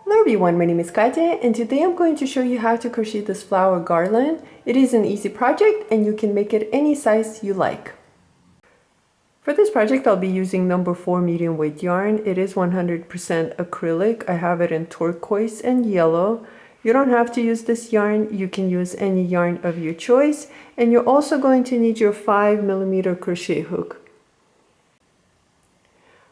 Hello everyone, my name is Katya and today I'm going to show you how to crochet this flower garland. It is an easy project and you can make it any size you like. For this project I'll be using number 4 medium weight yarn. It is 100% acrylic. I have it in turquoise and yellow. You don't have to use this yarn, you can use any yarn of your choice, and you're also going to need your 5mm crochet hook.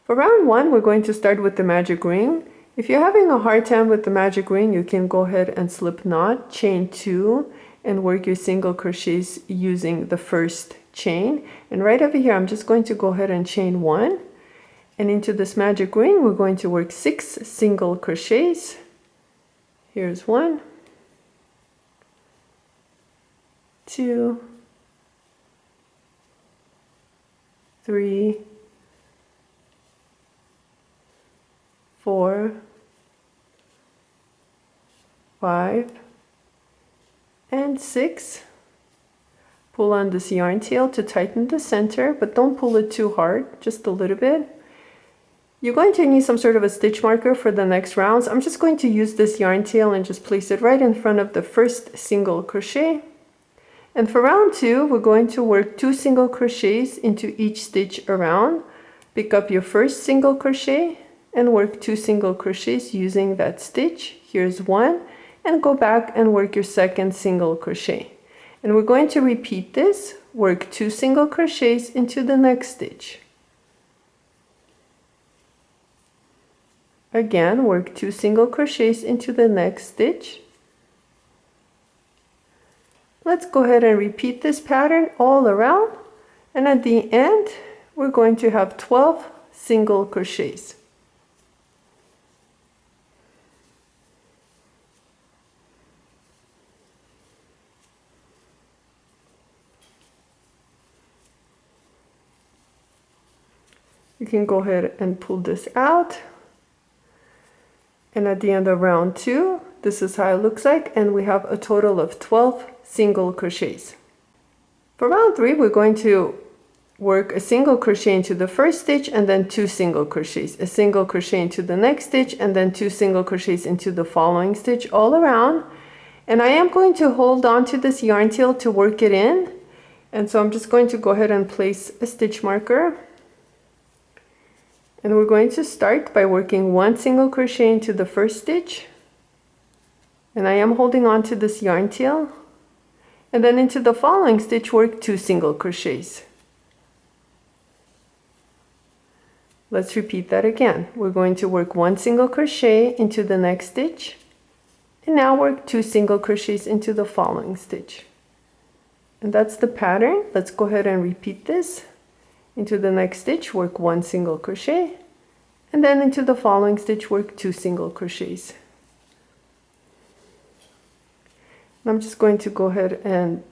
For round 1 we're going to start with the magic ring. If you're having a hard time with the magic ring, you can go ahead and slip knot, chain 2, and work your single crochets using the first chain. And right over here, I'm just going to go ahead and chain 1. And into this magic ring, we're going to work 6 single crochets. Here's 1, 2, 3, 4, 5, and 6. Pull on this yarn tail to tighten the center, but don't pull it too hard, just a little bit. You're going to need some sort of a stitch marker for the next rounds. I'm just going to use this yarn tail and just place it right in front of the first single crochet. And for round 2, we're going to work 2 single crochets into each stitch around. Pick up your first single crochet and work 2 single crochets using that stitch. Here's 1. And go back and work your second single crochet. And we're going to repeat this, work 2 single crochets into the next stitch. Again, work 2 single crochets into the next stitch. Let's go ahead and repeat this pattern all around, and at the end we're going to have 12 single crochets. You can go ahead and pull this out. And at the end of round 2, this is how it looks like, and we have a total of 12 single crochets. For round 3, we're going to work a single crochet into the first stitch and then 2 single crochets, a single crochet into the next stitch and then 2 single crochets into the following stitch all around. And I am going to hold on to this yarn tail to work it in. And so I'm just going to go ahead and place a stitch marker. And we're going to start by working 1 single crochet into the first stitch. And I am holding on to this yarn tail. And then into the following stitch, work 2 single crochets. Let's repeat that again. We're going to work 1 single crochet into the next stitch. And now work 2 single crochets into the following stitch. And that's the pattern. Let's go ahead and repeat this. Into the next stitch, work 1 single crochet, and then into the following stitch, work 2 single crochets. And I'm just going to go ahead and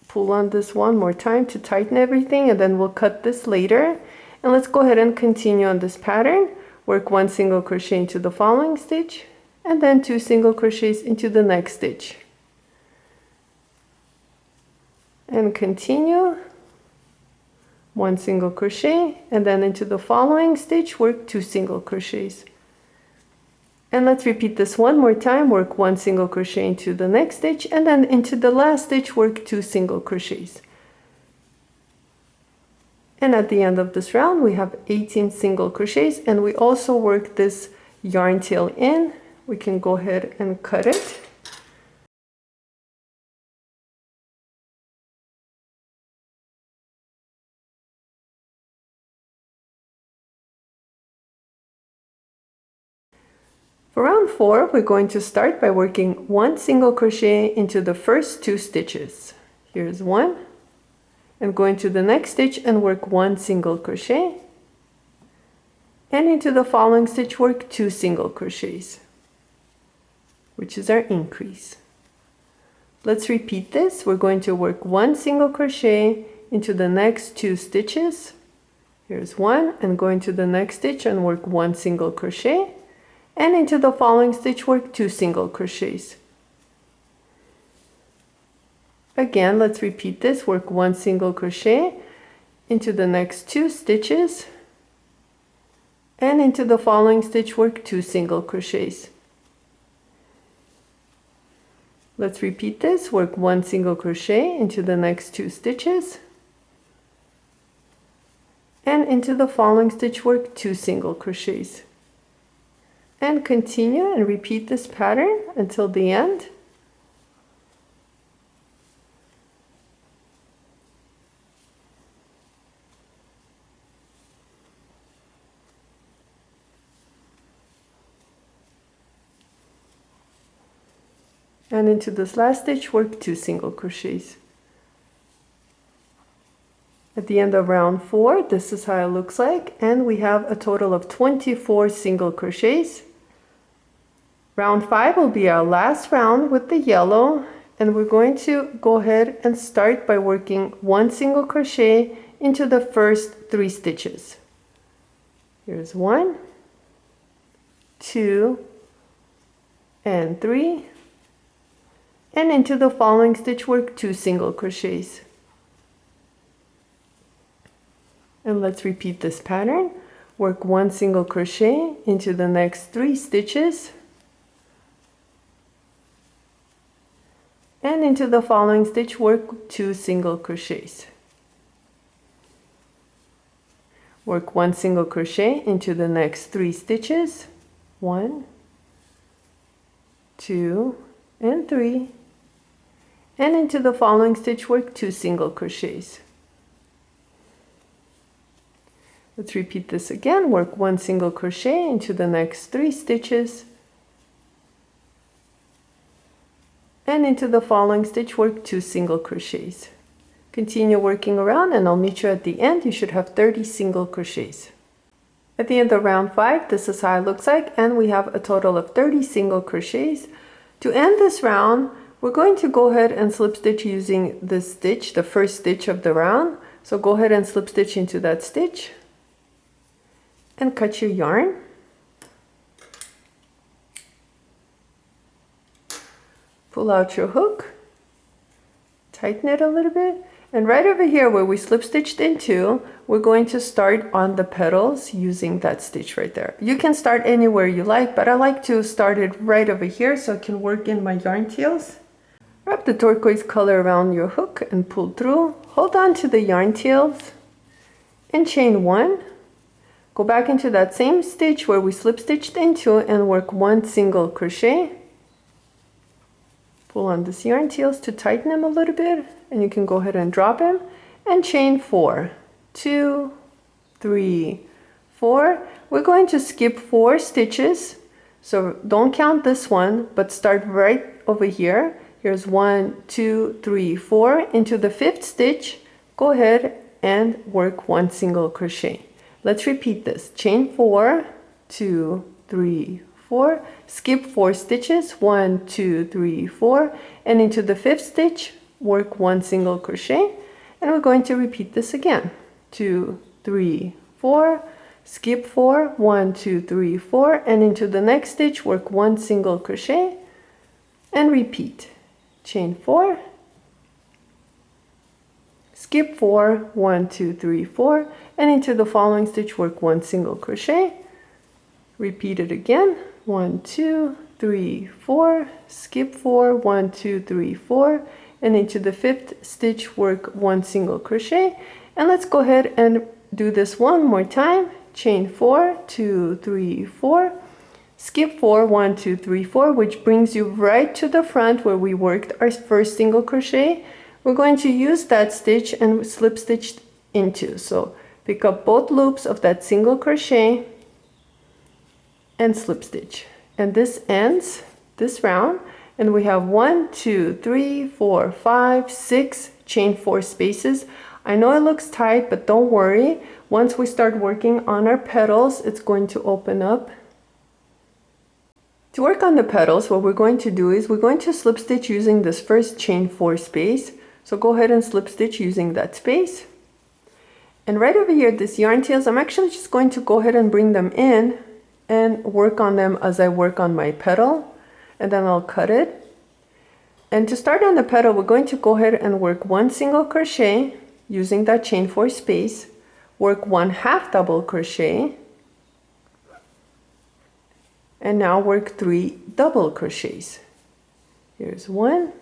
pull on this one more time to tighten everything, and then we'll cut this later. And let's go ahead and continue on this pattern. Work 1 single crochet into the following stitch, and then 2 single crochets into the next stitch. And continue. 1 single crochet, and then into the following stitch work 2 single crochets. And let's repeat this one more time. Work 1 single crochet into the next stitch, and then into the last stitch work 2 single crochets. And at the end of this round we have 18 single crochets, and we also work this yarn tail in. We can go ahead and cut it. For round 4, we're going to start by working 1 single crochet into the first 2 stitches. Here's 1, and go into the next stitch and work 1 single crochet, and into the following stitch work 2 single crochets, which is our increase. Let's repeat this. We're going to work 1 single crochet into the next 2 stitches. Here's 1, and go into the next stitch and work 1 single crochet, and into the following stitch work 2 single crochets. Again, let's repeat this. Work 1 single crochet into the next 2 stitches, and into the following stitch work 2 single crochets. Let's repeat this. Work 1 single crochet into the next 2 stitches, and into the following stitch work 2 single crochets, and continue and repeat this pattern until the end. And into this last stitch work 2 single crochets. At the end of round 4, this is how it looks like, and we have a total of 24 single crochets. Round 5 will be our last round with the yellow, and we're going to go ahead and start by working 1 single crochet into the first 3 stitches. Here's 1, 2, and 3, and into the following stitch work 2 single crochets. And let's repeat this pattern. Work 1 single crochet into the next 3 stitches, and into the following stitch work 2 single crochets. Work 1 single crochet into the next 3 stitches, 1, 2, and 3, and into the following stitch work 2 single crochets. Let's repeat this again. Work 1 single crochet into the next 3 stitches, and into the following stitch work 2 single crochets. Continue working around, and I'll meet you at the end. You should have 30 single crochets. At the end of round 5, this is how it looks like, and we have a total of 30 single crochets. To end this round, we're going to go ahead and slip stitch using this stitch, the first stitch of the round. So go ahead and slip stitch into that stitch, and cut your yarn. Pull out your hook, tighten it a little bit, and right over here where we slip stitched into, we're going to start on the petals using that stitch right there. You can start anywhere you like, but I like to start it right over here so I can work in my yarn tails. Wrap the turquoise color around your hook and pull through. Hold on to the yarn tails and chain 1. Go back into that same stitch where we slip stitched into and work 1 single crochet. Pull on this yarn tails to tighten them a little bit, and you can go ahead and drop them, and chain 4, 2, 3, 4. We're going to skip 4 stitches, so don't count this one, but start right over here. Here's 1, 2, 3, 4. Into the 5th stitch, go ahead and work 1 single crochet. Let's repeat this. Chain 4, 2, 3, 4. Skip 4 stitches, 1, 2, 3, 4. And into the 5th stitch, work 1 single crochet. And we're going to repeat this again. 2, 3, 4. Skip 4, 1, 2, 3, 4. And into the next stitch, work 1 single crochet. And repeat. Chain 4. Skip 4, 1, 2, 3, 4, and into the following stitch work 1 single crochet. Repeat it again. 1, 2, 3, 4. Skip 4, 1, 2, 3, 4, and into the 5th stitch work 1 single crochet. And let's go ahead and do this one more time. Chain 4, 2, 3, 4. Skip 4, 1, 2, 3, 4, which brings you right to the front where we worked our first single crochet. We're going to use that stitch and slip stitch into. So pick up both loops of that single crochet and slip stitch. And this ends this round. And we have 1, 2, 3, 4, 5, 6 chain 4 spaces. I know it looks tight, but don't worry. Once we start working on our petals, it's going to open up. To work on the petals, what we're going to do is we're going to slip stitch using this first chain 4 space. So go ahead and slip stitch using that space. And right over here, this yarn tails, I'm actually just going to go ahead and bring them in and work on them as I work on my petal. And then I'll cut it. And to start on the petal, we're going to go ahead and work 1 single crochet using that chain 4 space, work 1 half double crochet, and now work 3 double crochets. Here's 1,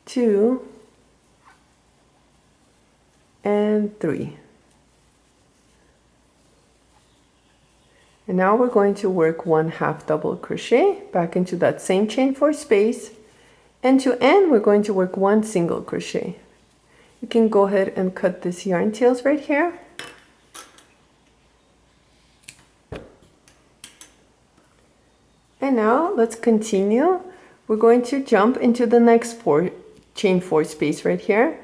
2, and 3. And now we're going to work 1 half double crochet back into that same chain 4 space, and to end we're going to work 1 single crochet. You can go ahead and cut this yarn tails right here. And now let's continue. We're going to jump into the next chain 4 space right here.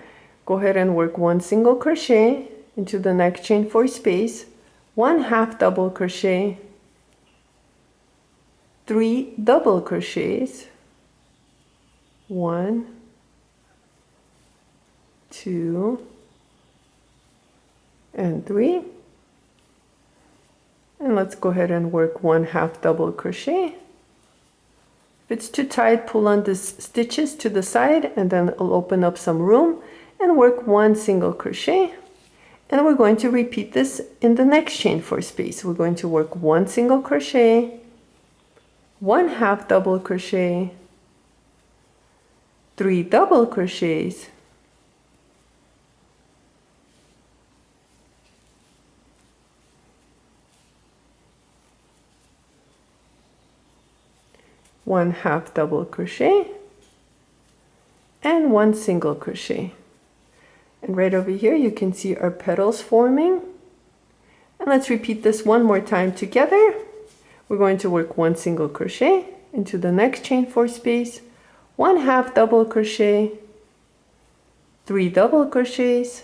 Go ahead and work 1 single crochet into the next chain 4 space, 1 half double crochet, 3 double crochets, 1, 2, and 3. And let's go ahead and work 1 half double crochet. If it's too tight, pull on the stitches to the side, and then it'll open up some room, and work 1 single crochet. And we're going to repeat this in the next chain 4 space. We're going to work 1 single crochet, 1 half double crochet, 3 double crochets, 1 half double crochet, and 1 single crochet. And right over here you can see our petals forming. And let's repeat this one more time together. We're going to work 1 single crochet into the next chain 4 space, 1 half double crochet, 3 double crochets,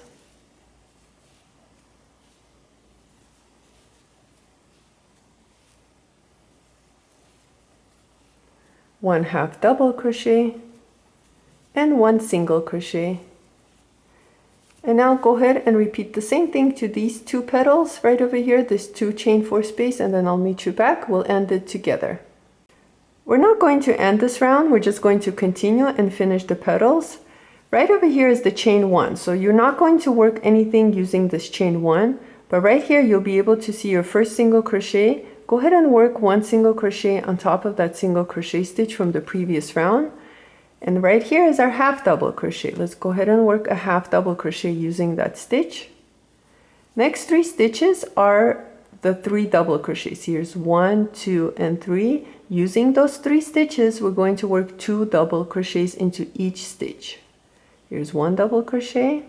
1 half double crochet, and 1 single crochet. And now go ahead and repeat the same thing to these 2 petals right over here, this 2 chain 4 space, and then I'll meet you back. We'll end it together. We're not going to end this round, we're just going to continue and finish the petals. Right over here is the chain 1, so you're not going to work anything using this chain 1, but right here you'll be able to see your first single crochet. Go ahead and work 1 single crochet on top of that single crochet stitch from the previous round. And right here is our half double crochet. Let's go ahead and work a half double crochet using that stitch. Next 3 stitches are the 3 double crochets. Here's 1, 2, and 3. Using those 3 stitches, we're going to work 2 double crochets into each stitch. Here's 1 double crochet,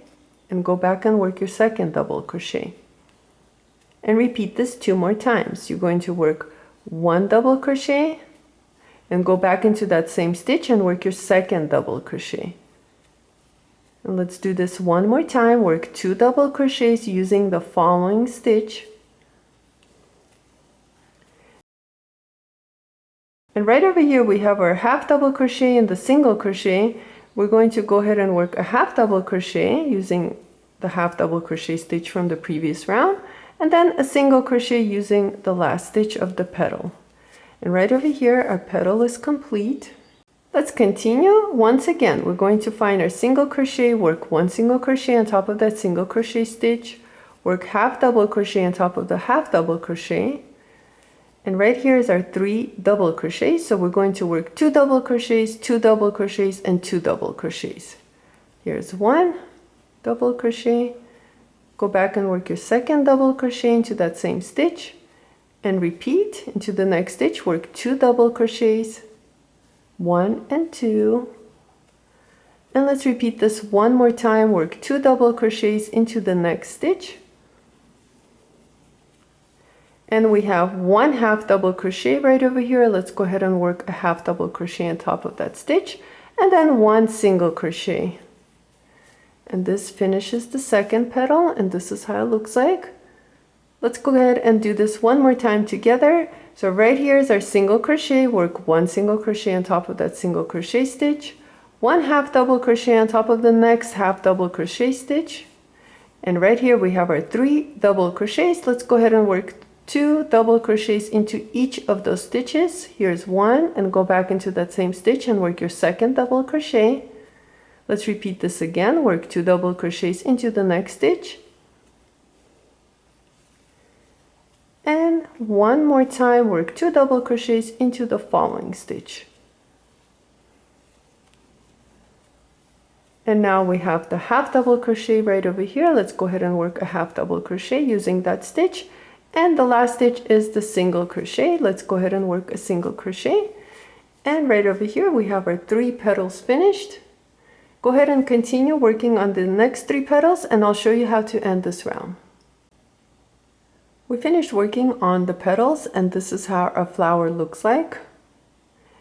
and go back and work your second double crochet. And repeat this 2 more times. You're going to work 1 double crochet, and go back into that same stitch and work your second double crochet. And let's do this one more time. Work 2 double crochets using the following stitch. And right over here we have our half double crochet and the single crochet. We're going to go ahead and work a half double crochet using the half double crochet stitch from the previous round, and then a single crochet using the last stitch of the petal. And right over here our petal is complete. Let's continue. Once again, we're going to find our single crochet, work 1 single crochet on top of that single crochet stitch, work half double crochet on top of the half double crochet, and right here is our 3 double crochets. So we're going to work 2 double crochets, 2 double crochets, and 2 double crochets. Here's 1 double crochet, go back and work your second double crochet into that same stitch, and repeat into the next stitch. Work 2 double crochets, 1 and 2, and let's repeat this one more time. Work 2 double crochets into the next stitch, and we have 1 half double crochet right over here. Let's go ahead and work a half double crochet on top of that stitch, and then 1 single crochet. And this finishes the second petal, and this is how it looks like. Let's go ahead and do this one more time together. So right here is our single crochet. Work 1 single crochet on top of that single crochet stitch, 1 half double crochet on top of the next half double crochet stitch, and right here we have our 3 double crochets. Let's go ahead and work 2 double crochets into each of those stitches. Here's 1, and go back into that same stitch and work your second double crochet. Let's repeat this again. Work 2 double crochets into the next stitch, And one more time, work 2 double crochets into the following stitch. And now we have the half double crochet right over here. Let's go ahead and work a half double crochet using that stitch. And the last stitch is the single crochet. Let's go ahead and work a single crochet. And right over here we have our 3 petals finished. Go ahead and continue working on the next 3 petals, and I'll show you how to end this round. We finished working on the petals, and this is how our flower looks like.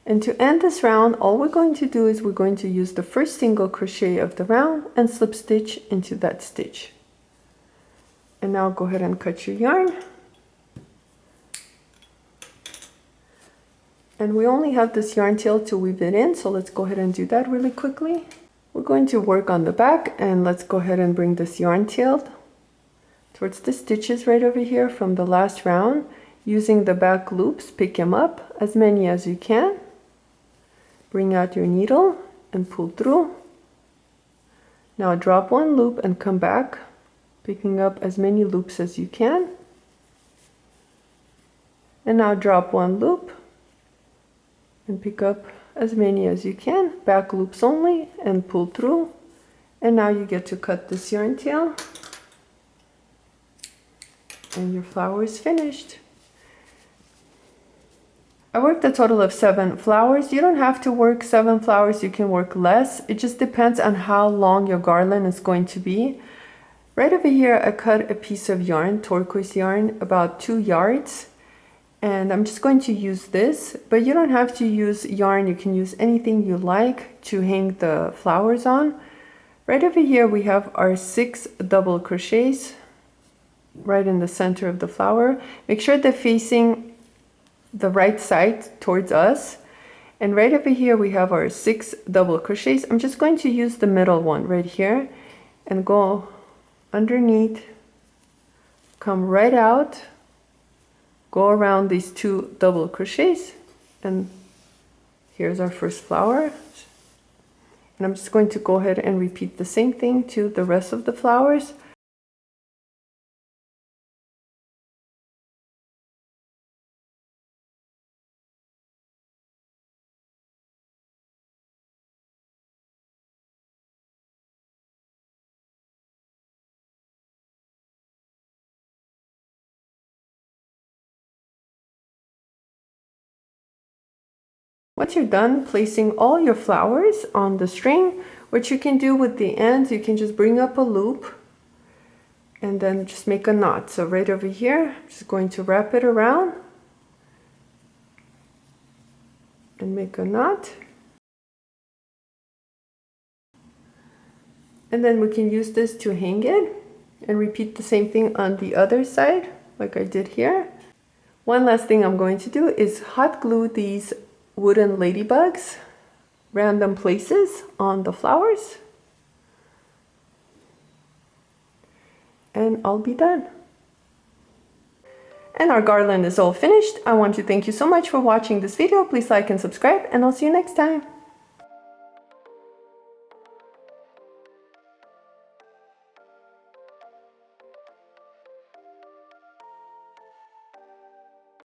And to end this round, all we're going to do is we're going to use the first single crochet of the round and slip stitch into that stitch. And now go ahead and cut your yarn. And we only have this yarn tail to weave it in, so let's go ahead and do that really quickly. We're going to work on the back, and let's go ahead and bring this yarn tail towards the stitches right over here from the last round. Using the back loops, pick them up, as many as you can. Bring out your needle and pull through. Now drop 1 loop and come back, picking up as many loops as you can. And now drop 1 loop and pick up as many as you can, back loops only, and pull through. And now you get to cut this yarn tail, and your flower is finished. I worked a total of 7 flowers. You don't have to work 7 flowers, you can work less. It just depends on how long your garland is going to be. Right over here I cut a piece of yarn, turquoise yarn, about 2 yards. And I'm just going to use this, but you don't have to use yarn. You can use anything you like to hang the flowers on. Right over here we have our 6 double crochets right in the center of the flower. Make sure they're facing the right side towards us. And right over here we have our 6 double crochets. I'm just going to use the middle one right here and go underneath, come right out, go around these 2 double crochets, and here's our first flower. And I'm just going to go ahead and repeat the same thing to the rest of the flowers. Once you're done placing all your flowers on the string, what you can do with the ends, you can just bring up a loop and then just make a knot. So right over here, I'm just going to wrap it around and make a knot. And then we can use this to hang it and repeat the same thing on the other side like I did here. One last thing I'm going to do is hot glue these wooden ladybugs random places on the flowers, and I'll be done. And our garland is all finished. I want to thank you so much for watching this video. Please like and subscribe, and I'll see you next time.